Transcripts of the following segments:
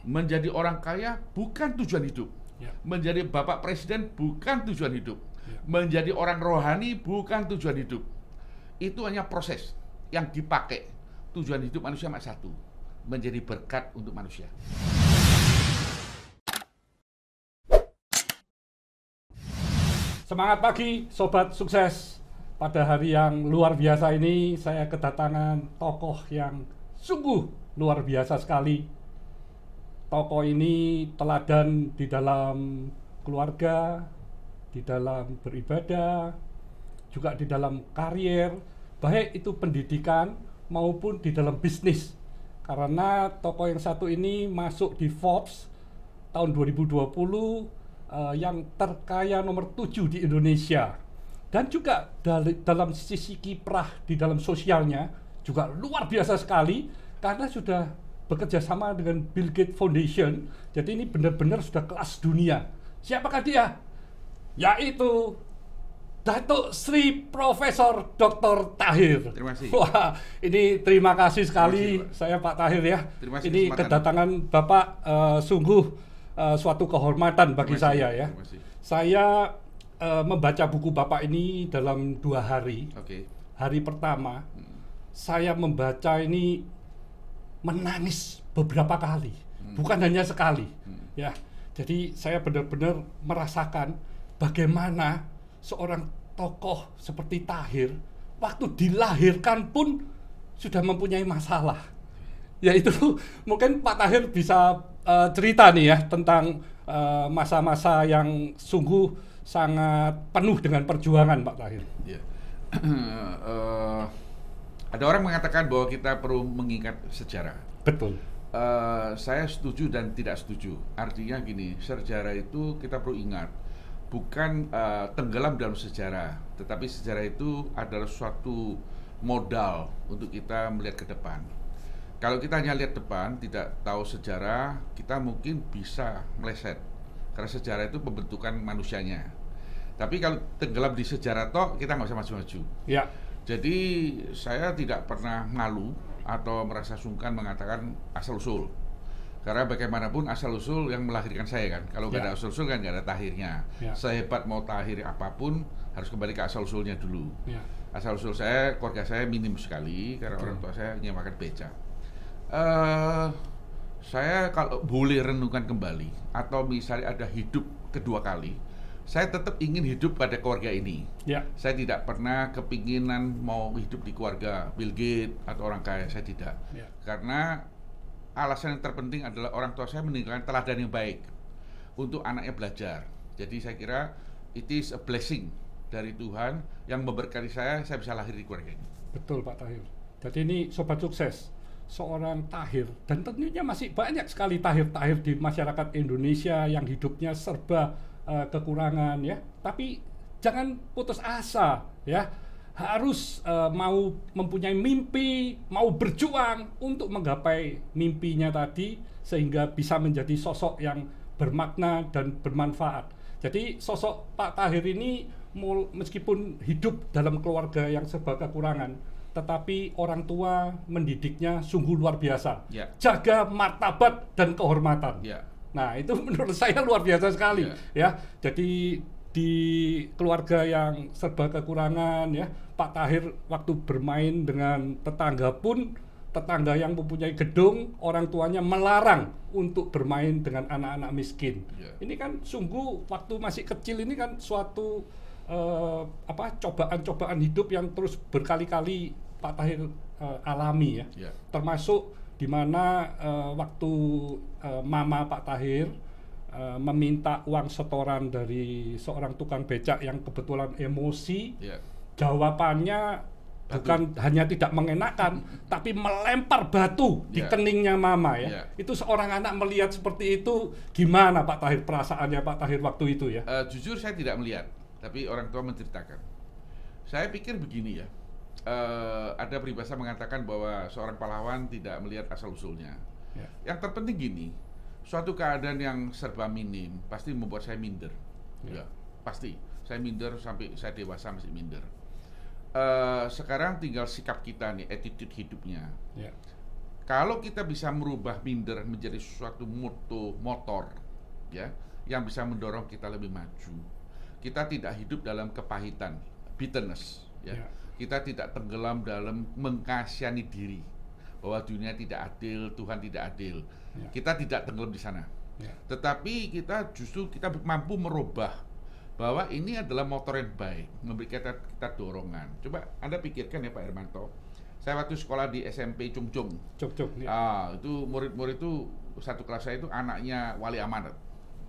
Menjadi orang kaya bukan tujuan hidup. Ya. Menjadi bapak presiden bukan tujuan hidup. Ya. Menjadi orang rohani bukan tujuan hidup. Itu hanya proses yang dipakai. Tujuan hidup manusia cuma satu, menjadi berkat untuk manusia. Semangat pagi, sobat sukses. Pada hari yang luar biasa ini, saya kedatangan tokoh yang sungguh luar biasa sekali. Tokoh ini teladan di dalam keluarga, di dalam beribadah, juga di dalam karier, baik itu pendidikan maupun di dalam bisnis. Karena tokoh yang satu ini masuk di Forbes tahun 2020 yang terkaya nomor 7 di Indonesia. Dan juga dalam sisi kiprah di dalam sosialnya juga luar biasa sekali karena sudah bekerja sama dengan Bill Gates Foundation. Jadi ini benar-benar sudah kelas dunia. Siapakah dia? Yaitu Datuk Sri Profesor Dr. Tahir. Terima kasih. Wah, ini terima kasih sekali Terima kasih, Pak. saya Pak Tahir ya. Terima kasih Ini kesempatan. kedatangan Bapak sungguh suatu kehormatan bagi Terima kasih, saya ya. terima kasih. Saya membaca buku Bapak ini dalam 2 hari. Oke. Hari pertama saya membaca ini menangis beberapa kali, bukan hanya sekali. Ya, jadi saya benar-benar merasakan bagaimana seorang tokoh seperti Tahir waktu dilahirkan pun sudah mempunyai masalah. Yaitu mungkin Pak Tahir bisa cerita nih ya tentang masa-masa yang sungguh sangat penuh dengan perjuangan, Pak Tahir. Ya. Ada orang mengatakan bahwa kita perlu mengingat sejarah. Betul. Saya setuju dan tidak setuju. Artinya gini, sejarah itu kita perlu ingat, bukan tenggelam dalam sejarah, tetapi sejarah itu adalah suatu modal untuk kita melihat ke depan. Kalau kita hanya lihat depan, tidak tahu sejarah, kita mungkin bisa meleset. Karena sejarah itu pembentukan manusianya. Tapi kalau tenggelam di sejarah toh, kita nggak bisa maju-maju. Ya. Jadi saya tidak pernah malu atau merasa sungkan mengatakan asal-usul. Karena bagaimanapun asal-usul yang melahirkan saya kan. Kalau nggak ada asal-usul kan nggak ada Tahirnya. Ya. Sehebat mau Tahir apapun, harus kembali ke asal-usulnya dulu. Ya. Asal-usul saya, keluarga saya minim sekali, karena orang tua saya nyewakan beca. Saya kalau boleh renungkan kembali, atau misalnya ada hidup kedua kali, saya tetap ingin hidup pada keluarga ini. Ya. Saya tidak pernah kepinginan mau hidup di keluarga Bill Gates atau orang kaya, saya tidak. Ya. Karena alasan yang terpenting adalah orang tua saya meninggalkan teladan yang baik untuk anaknya belajar. Jadi saya kira it is a blessing dari Tuhan yang memberkati saya bisa lahir di keluarga ini. Betul Pak Tahir. Jadi ini sobat sukses, seorang Tahir, dan tentunya masih banyak sekali Tahir-Tahir di masyarakat Indonesia yang hidupnya serba kekurangan ya. Tapi jangan putus asa ya. Harus mau mempunyai mimpi, mau berjuang untuk menggapai mimpinya tadi sehingga bisa menjadi sosok yang bermakna dan bermanfaat. Jadi sosok Pak Tahir ini meskipun hidup dalam keluarga yang serba kekurangan, tetapi orang tua mendidiknya sungguh luar biasa. Ya. Jaga martabat dan kehormatan. Ya. Nah, itu menurut saya luar biasa sekali ya. Jadi di keluarga yang serba kekurangan ya, Pak Tahir waktu bermain dengan tetangga pun, tetangga yang mempunyai gedung, orang tuanya melarang untuk bermain dengan anak-anak miskin. Ini kan sungguh waktu masih kecil ini kan suatu cobaan-cobaan hidup yang terus berkali-kali Pak Tahir alami ya. Termasuk di mana waktu mama Pak Tahir meminta uang setoran dari seorang tukang becak yang kebetulan emosi, jawabannya bukan hanya tidak mengenakan, tapi melempar batu di keningnya mama ya. Itu seorang anak melihat seperti itu, gimana Pak Tahir perasaannya Pak Tahir waktu itu ya? Jujur saya tidak melihat, tapi orang tua menceritakan. Saya pikir begini ya. Ada peribahasa mengatakan bahwa seorang pahlawan tidak melihat asal-usulnya. Yang terpenting gini, suatu keadaan yang serba minim pasti membuat saya minder. Pasti. Saya minder sampai saya dewasa masih minder. Sekarang tinggal sikap kita nih, attitude hidupnya. Kalau kita bisa merubah minder menjadi suatu motor, ya, yang bisa mendorong kita lebih maju. Kita tidak hidup dalam kepahitan, bitterness, ya. Kita tidak tenggelam dalam mengkasihani diri bahwa dunia tidak adil, Tuhan tidak adil. Kita tidak tenggelam di sana. Tetapi kita justru mampu merubah bahwa ini adalah motor yang baik, memberi kita dorongan. Coba Anda pikirkan ya Pak Hermanto. Saya waktu sekolah di SMP Cungcung. Itu murid-murid itu satu kelas saya itu anaknya wali amanat.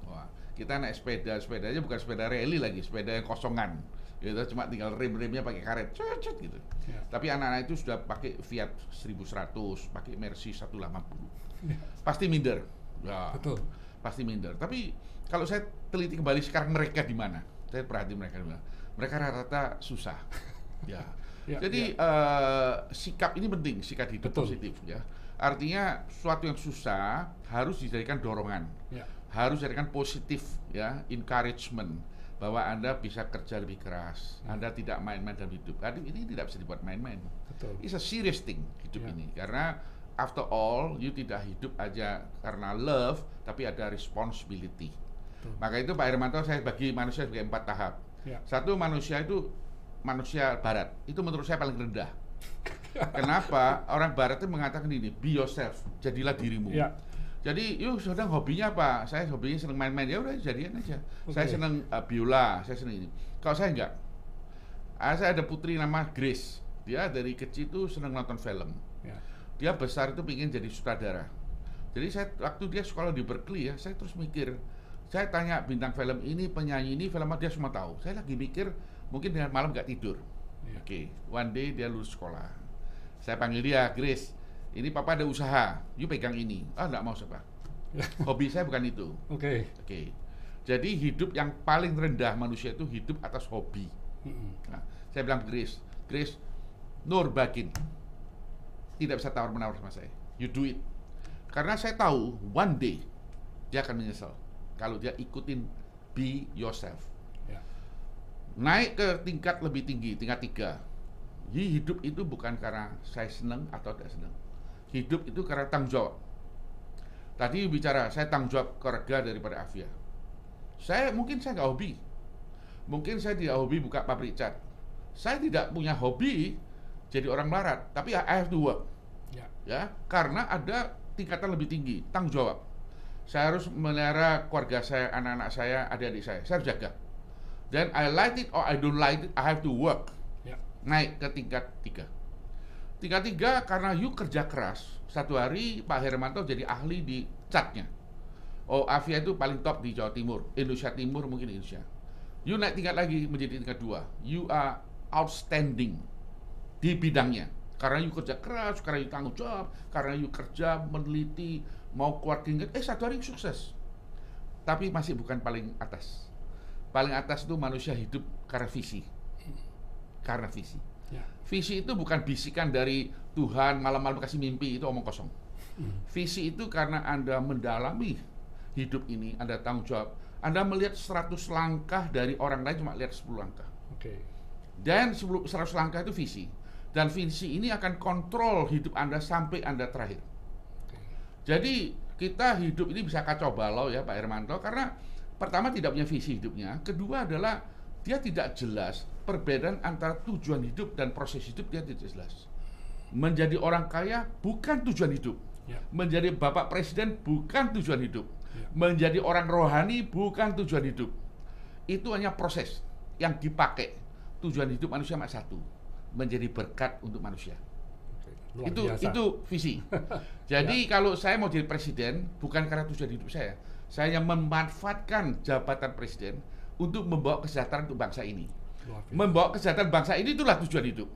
Wah, kita naik sepedanya bukan sepeda rally lagi, sepeda yang kosongan. Gitu, cuma tinggal rem-remnya pakai karet, cet gitu. Tapi anak-anak itu sudah pakai Fiat 1100, pakai Mercy 180. Pasti minder. Ya, betul. Pasti minder. Tapi kalau saya teliti kembali sekarang mereka di mana? Saya perhati mereka di mana. Mereka rata-rata susah. Ya. Jadi sikap ini penting, sikap hidup positif ya. Artinya sesuatu yang susah harus dijadikan dorongan, harus dijadikan positif ya, encouragement bahwa Anda bisa kerja lebih keras, Anda tidak main-main dalam hidup. Ini tidak bisa dibuat main-main. It's a serious thing hidup ini, karena after all, you tidak hidup aja karena love, tapi ada responsibility. Maka itu Pak Hermanto, saya bagi manusia sebagai 4 tahap. Satu, manusia itu manusia barat, itu menurut saya paling rendah. Kenapa? Orang barat itu mengatakan ini, be yourself, jadilah dirimu. Jadi, yuk sedang hobinya apa? Saya hobinya senang main-main, ya udah jadian aja. Saya senang biola, saya senang ini. Kalau saya enggak, saya ada putri nama Grace. Dia dari kecil itu senang nonton film. Dia besar itu pengen jadi sutradara. Jadi saya waktu dia sekolah di Berkeley ya, saya terus mikir. Saya tanya bintang film ini, penyanyi ini, film apa, dia semua tahu. Saya lagi mikir, mungkin dia malam nggak tidur. Oke, one day dia lulus sekolah. Saya panggil dia, Grace, ini papa ada usaha, you pegang ini. Nggak mau siapa. Hobi saya bukan itu. Oke. Jadi hidup yang paling rendah manusia itu hidup atas hobi. Nah, saya bilang Grace, Nur Bagin tidak bisa tawar-menawar sama saya. You do it. Karena saya tahu one day dia akan menyesal kalau dia ikutin be yourself. Naik ke tingkat lebih tinggi, tingkat 3. Hidup itu bukan karena saya senang atau tidak senang. Hidup itu karena tanggung jawab. Tadi bicara, saya tanggung jawab keluarga daripada Afia. Mungkin saya nggak hobi. Mungkin saya tidak hobi buka pabrik cat. Saya tidak punya hobi jadi orang melarat, tapi I have to work. Ya, karena ada tingkatan lebih tinggi, tanggung jawab. Saya harus melihara keluarga saya, anak-anak saya, adik-adik saya harus jaga. Dan I like it or I don't like it, I have to work. Naik ke tingkat 3. Tingkat 3 karena you kerja keras. Satu hari Pak Hermanto jadi ahli di catnya. Afia itu paling top di Jawa Timur, Indonesia Timur mungkin Indonesia. You naik tingkat lagi menjadi tingkat 2. You are outstanding di bidangnya. Karena you kerja keras, karena you tanggung jawab, karena you kerja meneliti, mau keluar tingkat, satu hari sukses. Tapi masih bukan paling atas. Paling atas itu manusia hidup karena visi. Karena visi. Visi itu bukan bisikan dari Tuhan malam-malam kasih mimpi, itu omong kosong. Visi itu karena Anda mendalami hidup ini, Anda tanggung jawab. Anda melihat 100 langkah dari orang lain cuma lihat 10 langkah. Dan 100 langkah itu visi. Dan visi ini akan kontrol hidup Anda sampai Anda terakhir. Jadi kita hidup ini bisa kacau balau ya Pak Hermanto, karena pertama tidak punya visi hidupnya, kedua adalah dia tidak jelas perbedaan antara tujuan hidup dan proses hidup, dia tidak jelas. Menjadi orang kaya bukan tujuan hidup, menjadi bapak presiden bukan tujuan hidup, menjadi orang rohani bukan tujuan hidup. Itu hanya proses yang dipakai. Tujuan hidup manusia cuma satu, menjadi berkat untuk manusia. Itu visi. Jadi kalau saya mau jadi presiden bukan karena tujuan hidup saya hanya memanfaatkan jabatan presiden untuk membawa kesejahteraan untuk bangsa ini. Membawa kesejahteraan bangsa ini, itulah tujuan hidup.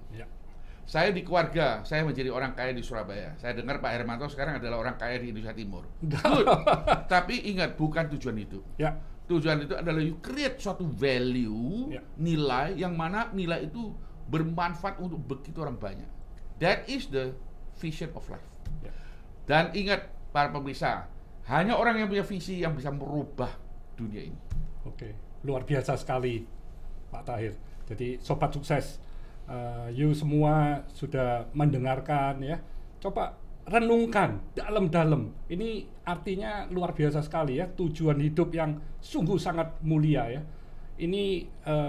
Saya di keluarga, saya menjadi orang kaya di Surabaya. Saya dengar Pak Hermanto sekarang adalah orang kaya di Indonesia Timur. Good. Tapi ingat, bukan tujuan hidup. Tujuan itu adalah you create suatu value, nilai yang mana nilai itu bermanfaat untuk begitu orang banyak. That is the vision of life. Dan ingat para pemirsa, hanya orang yang punya visi yang bisa merubah dunia ini. Luar biasa sekali Pak Tahir. Jadi sobat sukses, you semua sudah mendengarkan ya. Coba renungkan dalam-dalam. Ini artinya luar biasa sekali ya, tujuan hidup yang sungguh sangat mulia ya. Ini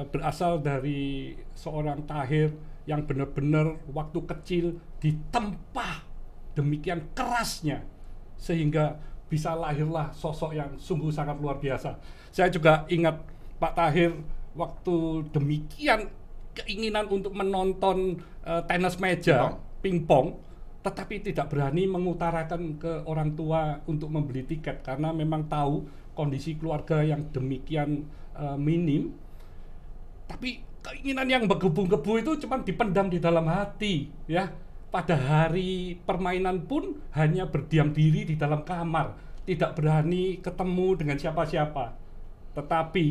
berasal dari seorang Tahir yang benar-benar waktu kecil ditempa demikian kerasnya sehingga bisa lahirlah sosok yang sungguh sangat luar biasa. Saya juga ingat Pak Tahir waktu demikian keinginan untuk menonton tenis meja, pingpong, tetapi tidak berani mengutarakan ke orang tua untuk membeli tiket karena memang tahu kondisi keluarga yang demikian minim. Tapi keinginan yang menggebu-gebu itu cuma dipendam di dalam hati, ya. Pada hari permainan pun hanya berdiam diri di dalam kamar, tidak berani ketemu dengan siapa-siapa. Tetapi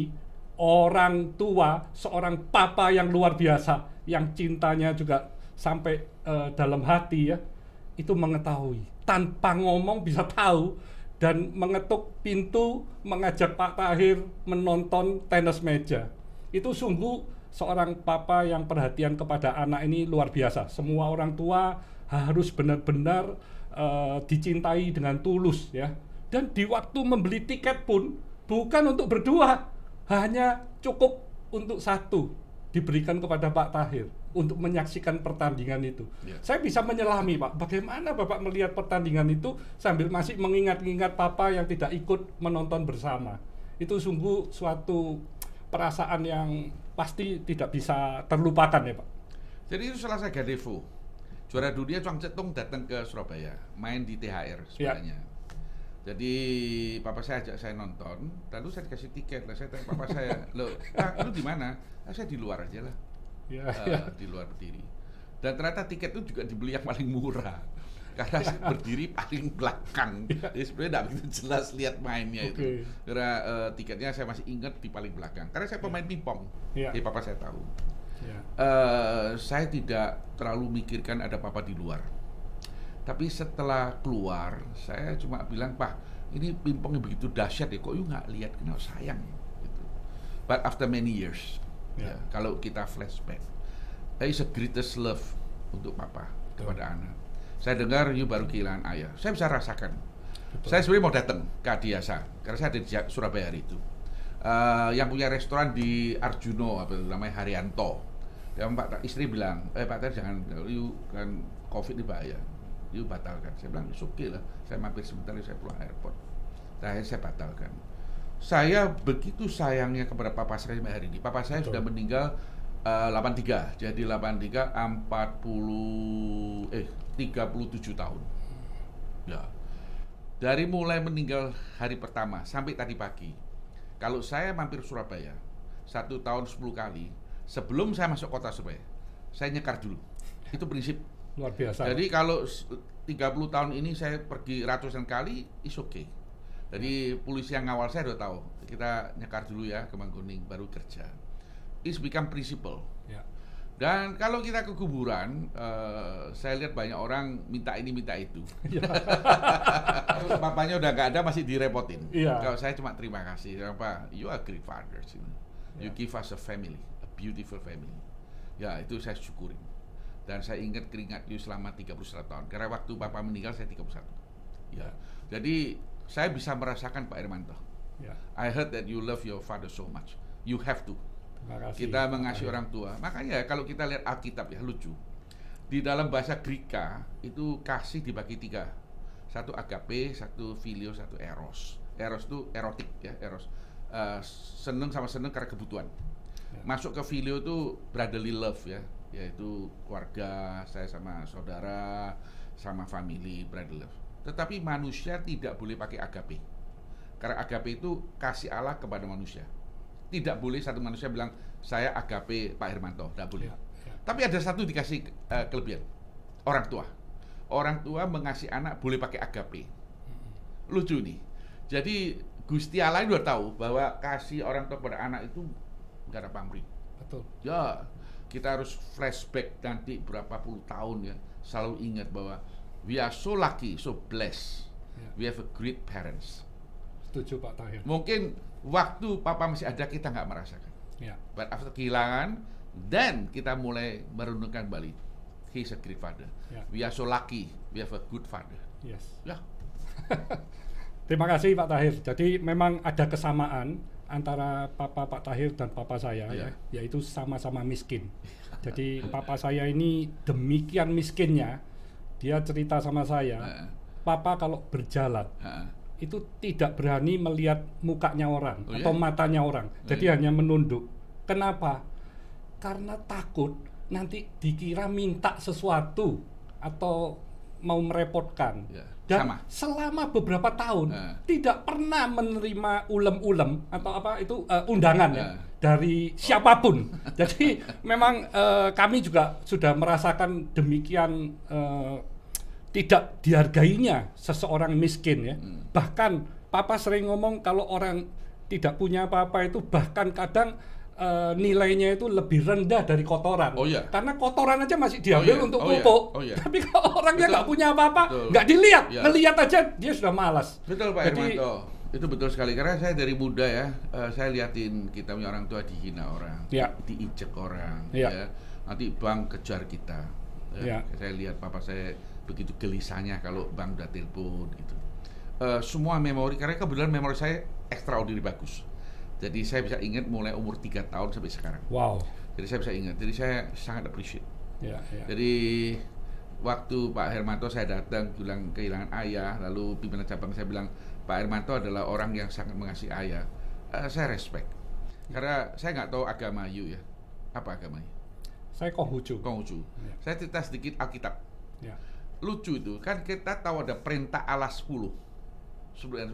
orang tua, seorang papa yang luar biasa, yang cintanya juga sampai dalam hati ya, itu mengetahui, tanpa ngomong bisa tahu dan mengetuk pintu mengajak Pak Tahir menonton tenis meja. Itu sungguh seorang papa yang perhatian kepada anak ini luar biasa. Semua orang tua harus benar-benar dicintai dengan tulus ya. Dan di waktu membeli tiket pun bukan untuk berdua, hanya cukup untuk satu diberikan kepada Pak Tahir untuk menyaksikan pertandingan itu. Yeah. Saya bisa menyelami Pak, bagaimana Bapak melihat pertandingan itu sambil masih mengingat-ingat papa yang tidak ikut menonton bersama. Itu sungguh suatu perasaan yang pasti tidak bisa terlupakan ya Pak. Jadi itu salah saya Gadevo, juara dunia Chuang Cetung datang ke Surabaya, main di THR sebenarnya. Ya. Jadi papa saya ajak saya nonton, lalu saya dikasih tiket. Lah saya tanya papa saya, "Loh, Pak, lu di mana?" Saya di luar aja lah. Ya, di luar berdiri. Dan ternyata tiket itu juga dibeli yang paling murah. Karena saya berdiri paling belakang. Jadi sebenarnya tidak begitu jelas lihat mainnya itu. Karena tiketnya saya masih ingat di paling belakang. Karena saya pemain pingpong. Jadi papa saya tahu. Saya tidak terlalu mikirkan ada papa di luar. Tapi setelah keluar, saya cuma bilang, "Pak, ini pingpongnya begitu dahsyat ya, kok you nggak lihat, kenapa sayang?" Gitu. But after many years, kalau kita flashback, that is the greatest love untuk papa kepada anak. Saya dengar you baru kehilangan ayah, saya bisa rasakan. Betul. Saya sebenarnya mau datang ke Adiasa, karena saya ada di Surabaya hari itu. Yang punya restoran di Arjuno, apa itu namanya, Haryanto. Dan Pak istri bilang, Pak Tahir jangan, you kan COVID ini bahaya. You batalkan. Saya bilang, oke okay lah, saya mampir sebentar, saya pulang airport. Akhirnya saya batalkan. Saya begitu sayangnya kepada papa saya sampai hari ini. Papa saya sudah meninggal 83, jadi 83 37 tahun. Ya. Dari mulai meninggal hari pertama sampai tadi pagi, kalau saya mampir Surabaya 1 tahun 10 kali, sebelum saya masuk kota Surabaya, saya nyekar dulu. Itu prinsip. Luar biasa. Jadi kalau 30 tahun ini saya pergi ratusan kali, is okay. Jadi polisi yang ngawal saya udah tahu, kita nyekar dulu ya ke Mangkuning, baru kerja. It's become principle. Ya. Dan kalau kita ke kuburan, saya lihat banyak orang minta ini minta itu. Terus papanya udah nggak ada, masih direpotin. Ya. Kalau saya cuma terima kasih, Pak, you are great fathers. You give us a family, a beautiful family. Ya itu saya syukurin. Dan saya ingat keringat you selama 31 tahun. Karena waktu Bapak meninggal saya 31. Ya. Jadi saya bisa merasakan Pak Hermanto. Ya. I heard that you love your father so much. You have to. Kita mengasihi orang tua. Makanya kalau kita lihat Alkitab ya lucu. Di dalam bahasa Greka itu kasih dibagi 3. Satu agape, satu filio, satu eros. Eros itu erotik ya, eros. Seneng sama seneng karena kebutuhan. Ya. Masuk ke filio itu brotherly love ya. Yaitu keluarga, saya sama saudara, sama family, brother love. Tetapi manusia tidak boleh pakai agape. Karena agape itu kasih Allah kepada manusia. Tidak boleh satu manusia bilang, saya agape Pak Hermanto, tidak boleh. Tapi ada satu dikasih kelebihan, orang tua. Orang tua mengasihi anak boleh pakai agape. Lucu nih. Jadi Gusti Allah itu udah tahu bahwa kasih orang tua kepada anak itu nggak ada pamrih. Betul. Ya. Kita harus flashback nanti berapa puluh tahun ya, selalu ingat bahwa we are so lucky, so blessed. We have a great parents. Setuju Pak Tahir. Mungkin waktu papa masih ada kita nggak merasakan. But after kehilangan, then kita mulai merenungkan kembali. he's a great father. Yeah. We are so lucky, we have a good father. Yes. Ya, Terima kasih Pak Tahir. Jadi memang ada kesamaan antara papa Pak Tahir dan papa saya, Iya. yaitu sama-sama miskin. Jadi papa saya ini demikian miskinnya, dia cerita sama saya, papa kalau berjalan itu tidak berani melihat mukanya orang Oh, atau iya? matanya orang. Jadi iya. hanya menunduk. Kenapa? Karena takut nanti dikira minta sesuatu atau mau merepotkan. Ya, Dan sama. selama beberapa tahun tidak pernah menerima ulem-ulem atau apa itu undangan ya dari siapapun. Jadi memang kami juga sudah merasakan demikian tidak dihargainya seseorang miskin ya. Bahkan papa sering ngomong kalau orang tidak punya apa-apa itu bahkan kadang nilainya itu lebih rendah dari kotoran. Oh, iya. Karena kotoran aja masih diambil iya. untuk Oh, iya. pupuk. Oh, iya. Tapi kalau orangnya Betul. nggak punya apa-apa, Betul. nggak dilihat, Iya. ngelihat aja dia sudah malas. Betul Pak Jadi- Hermanto, itu betul sekali. Karena saya dari muda ya, saya liatin kita punya orang tua dihina orang, Ya. diinjek orang, Ya. ya. Nanti bank kejar kita. Ya. Saya lihat papa saya begitu gelisahnya kalau bank udah telepon gitu. Semua memori, karena kebetulan memori saya extraordinary bagus. Jadi saya bisa ingat mulai umur 3 tahun sampai sekarang. Wow. Jadi saya bisa ingat, jadi saya sangat appreciate. Ya, ya. Jadi waktu Pak Hermanto saya datang bilang kehilangan ayah, lalu pimpinan cabang saya bilang Pak Hermanto adalah orang yang sangat mengasihi ayah. Saya respect, karena saya nggak tahu agama you ya, apa agamanya? Saya Konghucu. Konghucu. Ya. Saya cerita sedikit Alkitab. Ya. Lucu itu, kan kita tahu ada perintah Allah 10.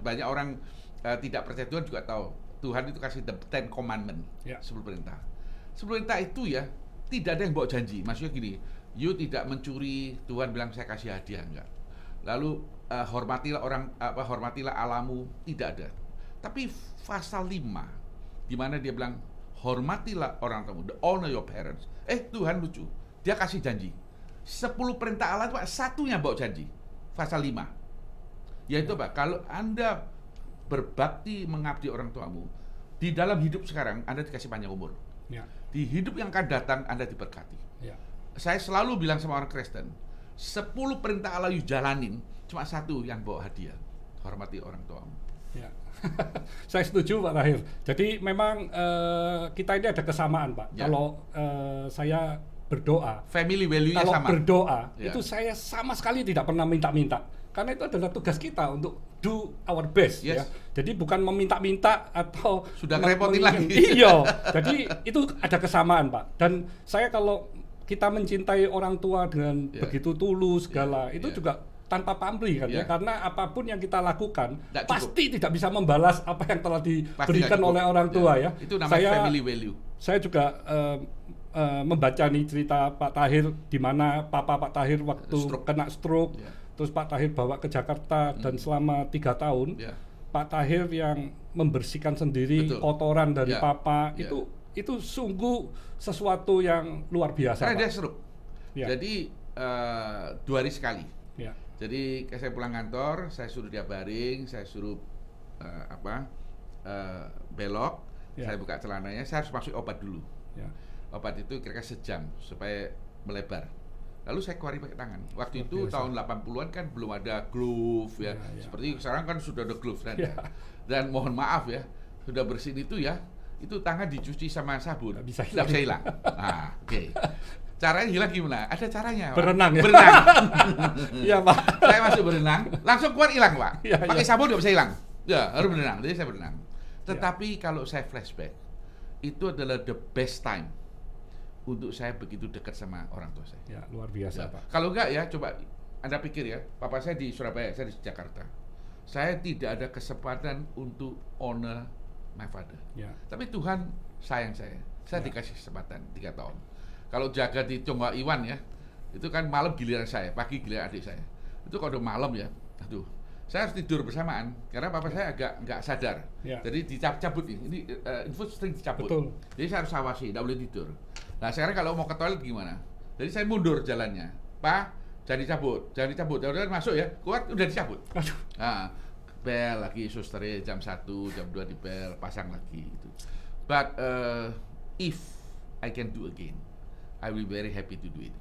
Banyak orang tidak percaya Tuhan juga tahu. Tuhan itu kasih the 10 commandment, Ya. 10 perintah. 10 perintah itu ya, tidak ada yang bawa janji. Maksudnya gini, you tidak mencuri, Tuhan bilang saya kasih hadiah, enggak. Lalu hormatilah hormatilah alamu, tidak ada. Tapi pasal 5, di mana dia bilang hormatilah orang tamu, honor your parents. Tuhan lucu, dia kasih janji. 10 perintah Allah itu satunya bawa janji. Pasal 5. Yaitu apa? Kalau Anda berbakti mengabdi orang tuamu, di dalam hidup sekarang Anda dikasih panjang umur. Ya. Di hidup yang akan datang Anda diberkati. Ya. Saya selalu bilang sama orang Kristen, 10 perintah Allah you jalanin, cuma satu yang bawa hadiah. Hormati orang tuamu. Ya. Saya setuju Pak Tahir. Jadi memang kita ini ada kesamaan Pak. Ya. Kalau saya berdoa, Family value-nya kalau sama. berdoa Ya. itu saya sama sekali tidak pernah minta-minta. Karena itu adalah tugas kita untuk do our best Yes. ya. Jadi bukan meminta-minta atau Sudah ngerepotin lagi. Iya. Jadi itu ada kesamaan Pak. Dan saya kalau kita mencintai orang tua dengan Ya. begitu tulus segala, Ya. itu Ya. juga tanpa pamrih kan ya. Ya. Karena apapun yang kita lakukan Nggak cukup. pasti tidak bisa membalas apa yang telah Pasti diberikan nggak cukup. oleh orang tua ya. Itu namanya family value. Saya juga membaca nih cerita Pak Tahir di mana papa Pak Tahir waktu kena stroke, Ya. terus Pak Tahir bawa ke Jakarta dan selama 3 tahun Ya. Pak Tahir yang membersihkan sendiri Betul. kotoran dari Ya. papa Ya. itu sungguh sesuatu yang luar biasa. Karena Pak. dia stroke. Ya. Jadi 2 hari sekali. Ya. Jadi saya pulang kantor, saya suruh dia baring, saya suruh belok, Ya. saya buka celananya, saya harus masuk obat dulu. Ya. Obat itu kira-kira sejam supaya melebar. Lalu saya keluarin pakai tangan. Waktu Luar itu biasa. tahun 80-an kan belum ada glove ya. Ya. Seperti sekarang kan sudah ada glove kan. Ya. Dan mohon maaf ya, sudah bersin itu ya, itu tangan dicuci sama sabun. Nggak bisa Nggak bisa hilang. Nah, oke. Caranya hilang gimana? Ada caranya, Pak. Berenang ya? Berenang. Iya Pak. Saya masuk berenang, langsung keluar hilang, Pak. Iya, Pakai iya. sabun nggak bisa hilang. Ya, harus berenang. Jadi saya berenang. Tetapi kalau saya flashback, itu adalah the best time untuk saya begitu dekat sama orang tua saya. Ya, luar biasa Ya. Pak. Kalau enggak ya, coba Anda pikir ya, papa saya di Surabaya, saya di Jakarta. Saya tidak ada kesempatan untuk honor my father. Ya. Tapi Tuhan sayang saya. Saya Ya. dikasih kesempatan 3 tahun. Kalau jaga di Congwa Iwan ya, itu kan malam giliran saya, pagi giliran adik saya. Itu kalau udah malam ya, aduh, saya harus tidur bersamaan karena papa saya agak nggak sadar. Ya. Jadi dicabut nih, ini infus sering dicabut. Betul. Jadi saya harus awasi, nggak boleh tidur. Nah sekarang kalau mau ke toilet gimana? Jadi saya mundur jalannya, Pak, jangan dicabut, jangan dicabut. Jangan masuk ya, kuat udah dicabut. Aduh. Nah, bel lagi susternya jam 1, jam 2 di bel, pasang lagi gitu. But if I can do again, I will be very happy to do it.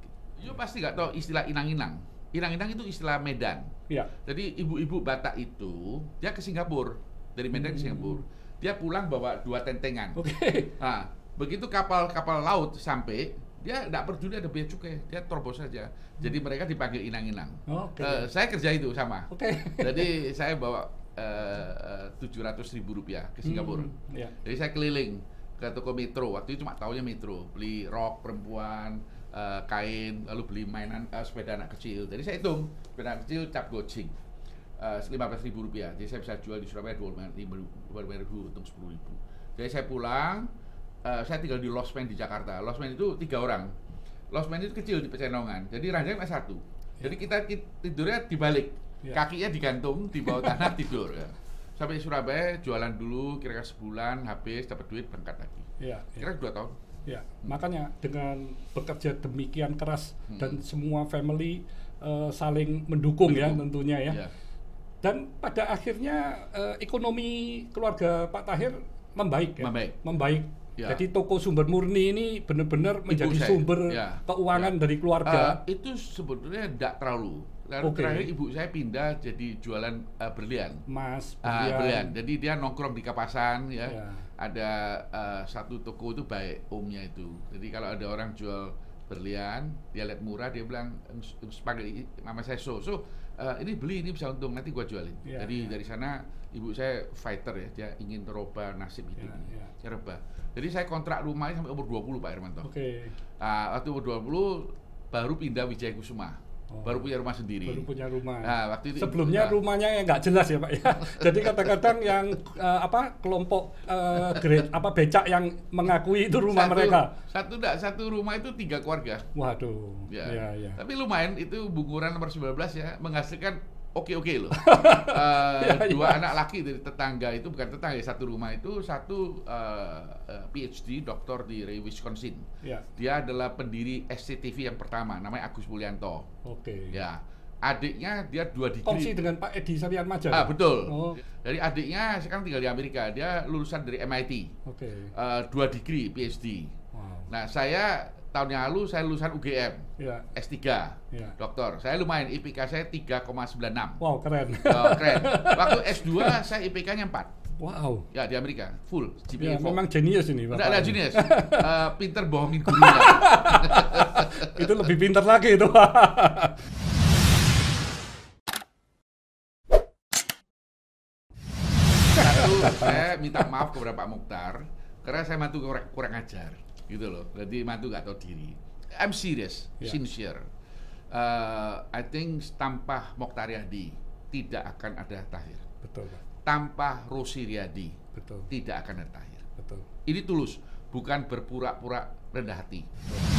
You pasti nggak tahu istilah inang-inang. Inang-inang itu istilah Medan. Ya. Jadi ibu-ibu Batak itu dia ke Singapura, dari Medan ke Singapura. Dia pulang bawa 2 tentengan. Oke. Nah, begitu kapal laut sampai, dia nggak peduli ada bea cukai, dia terobos saja. Jadi mereka dipanggil inang-inang. Oke. Saya kerja itu sama. Oke. Jadi saya bawa 700.000 rupiah ke Singapura. Ya. Jadi saya keliling ke toko Metro. Waktu itu cuma taunya Metro, beli rok perempuan, kain, lalu beli mainan sepeda anak kecil. Jadi saya hitung sepeda anak kecil cap gocing 15.000 rupiah. Jadi saya bisa jual di Surabaya 25.000 untung 10.000. Jadi saya pulang, saya tinggal di Losmen di Jakarta. Losmen itu 3 orang. Losmen itu kecil di Pecenongan. Jadi ranjangnya cuma 1. Jadi kita tidurnya dibalik, kakinya digantung di bawah tanah tidur. Ya. Sampai Surabaya jualan dulu, kira-kira sebulan habis dapat duit berangkat lagi. Kira 2 tahun. Ya, makanya dengan bekerja demikian keras dan semua family saling mendukung ya tentunya ya. Dan pada akhirnya ekonomi keluarga Pak Tahir membaik ya. Membaik. Ya. Jadi toko Sumber Murni ini benar-benar menjadi sumber keuangan dari keluarga. Itu sebetulnya tidak terlalu. Lalu terakhir ibu saya pindah jadi jualan berlian. Mas, berlian. Jadi dia nongkrong di Kapasan ya. Ada satu toko itu baik omnya itu. Jadi kalau ada orang jual berlian, dia lihat murah, dia bilang panggil nama saya ini beli, ini bisa untung, nanti gua jualin. Jadi dari sana ibu saya fighter ya, dia ingin merubah nasib hidup ini. Dia rubah. Jadi saya kontrak rumahnya sampai umur 20 Pak Hermanto. Waktu umur 20 baru pindah Wijaya Kusuma. Baru punya rumah sendiri. Baru punya rumah. Nah, waktu itu sebelumnya rumahnya yang nggak jelas ya Pak ya. Jadi kadang-kadang yang kelompok becak yang mengakui itu rumah mereka. Satu rumah itu 3 keluarga. Waduh. Ya. Tapi lumayan itu Bunguran nomor 19 ya, menghasilkan oke loh. 2 anak laki dari tetangga itu, bukan tetangga, satu rumah itu, satu PhD doktor di Wisconsin. Dia adalah pendiri SCTV yang pertama, namanya Agus Mulyanto. Ya, adiknya dia 2 degree. Kongsi dengan Pak Edi Saryanmaja. Betul. Jadi adiknya sekarang tinggal di Amerika, dia lulusan dari MIT. 2 degree PhD. Nah, saya tahun yang lalu saya lulusan UGM, S3, doktor. Saya lumayan, IPK saya 3,96. Wow, keren. Keren. Waktu S2 saya IPK-nya 4. Wow. Ya, di Amerika, full. GPA 4. Memang jenius ini, Bapak. Enggak jenius. Pinter bohongin gurunya. Itu lebih pinter lagi itu. Saya minta maaf kepada Pak Mukhtar karena saya mantu kurang ajar. Gitu loh, jadi mantu nggak tahu diri. I'm serious, sincere. I think tanpa Mokhtar Yadi tidak akan ada Tahir. Betul, Pak. Tanpa Rosi Riyadi tidak akan ada Tahir. Betul. Ini tulus, bukan berpura-pura rendah hati. Betul.